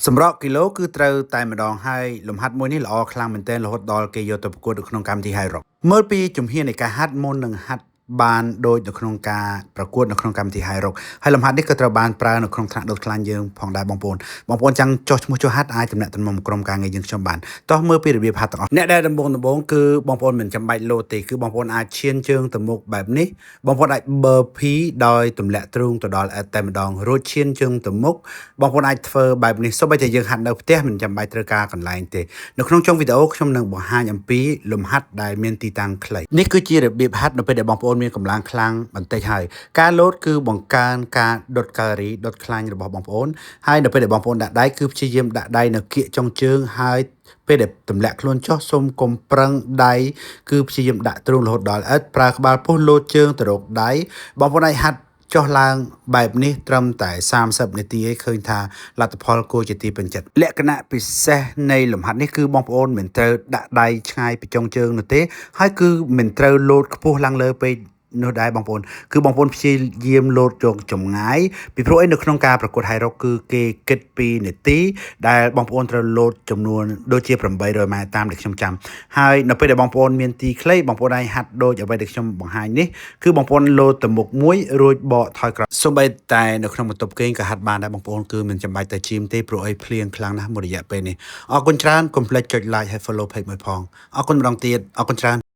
សម្រក់គីឡូគឺត្រូវតែម្ដងហើយលំហាត់មួយនេះល្អខ្លាំងមែនទែនរហូតដល់គេយកទៅប្រកួតនៅក្នុងកម្មវិធី High Rock មើលពីជំហាននៃការហាត់មុននឹងហាត់បានដូចនៅក្នុងការប្រកួតនៅក្នុងកម្មវិធី High Rock ហើយលំហាត់នេះក៏ត្រូវបានប្រើនៅក្នុងថ្នាក់ដុតខ្លាញ់យើងផងដែរបងប្អូនចង់ចុះឈ្មោះចុះហាត់អាចតំណាក់តំណងក្រុមការងារយើងខ្ញុំបានតោះមើលពីរបៀបហាត់ទាំងអស់អ្នកដែលដំបូងគឺបងប្អូនមិនចាំបាច់លោតទេគឺបងប្អូនអាចឈានជើងទៅមុខបែបនេះបងប្អូនអាច burpee ដោយទម្លាក់ទ្រូងទៅដល់តែម្ដងរួចឈានជើងទៅមុខបងប្អូនអាចធ្វើបែបនេះសូម្បីតែយើងហាត់នៅផ្ទះមិនចាំបាច់ត្រូវការកន្លែងទេនៅក្នុងចុងវីដេអូខ្ញុំនឹងបង្ហាញអំពីលំហាត់ដែលមានទីតាំងខ្លីនេះគឺជារបៀបហាត់នៅពេលដែលបងប្អូនមានកម្លាំងខ្លាំងបន្តិចហើយការលោតគឺបង្កើនការដុតកាឡូរីដុតខ្លាញ់របស់បងប្អូនហើយនៅពេលដែលបងប្អូនដាក់ដៃគឺព្យាយាមដាក់ដៃនៅគៀកចុងជើងហើយពេលដែលទម្លាក់ខ្លួនចុះសូមកុំប្រឹងដៃគឺព្យាយាមដាក់ទ្រូងរហូតដល់ឥតប្រើក្បាលពោះលោតជើងទៅរកដៃបងប្អូនអាចហាត់ចុះឡើងបែបនេះត្រឹមតែ30នាទីឯងឃើញថាលទ្ធផលគួរជាទីពេញចិត្តលក្ខណៈពិសេសនៃលំហាត់នេះគឺបងប្អូនមិនត្រូវដាក់ដៃឆ្ងាយពីចុងជើងនោះទេហើយគឺមិនត្រូវលោតខ្ពស់ឡើងលើពេកនោះដែរបងប្អូនគឺបងប្អូនព្យាយាមលោតយកចម្ងាយពីព្រោះនៅក្នុងការប្រកួត High Rock គឺគេគិត2នាទីដែលបងប្អូនត្រូវលោតចំនួនដូចជា800ម៉ែត្រតាមដែលខ្ញុំចាំហើយនៅពេលដែលបងប្អូនមានទីខ្លីបងប្អូនអាចហាត់ដូចអ្វីដែលខ្ញុំបង្ហាញនេះគឺបងប្អូនលោតទៅមុខមួយរួចបកថយក្រោយសូម្បីតែនៅក្នុងបន្ទប់គេងក៏ហាត់បានដែរបងប្អូនគឺមិនចាំបាច់ទៅជីមទេព្រោះអីភ្លៀងខ្លាំងណាស់មួយរយៈពេលនេះអរគុណច្រើនកុំភ្លេចចុច like ហើយ follow page មួយផងអរគុណម្ដងទៀតអរគុណច្រើន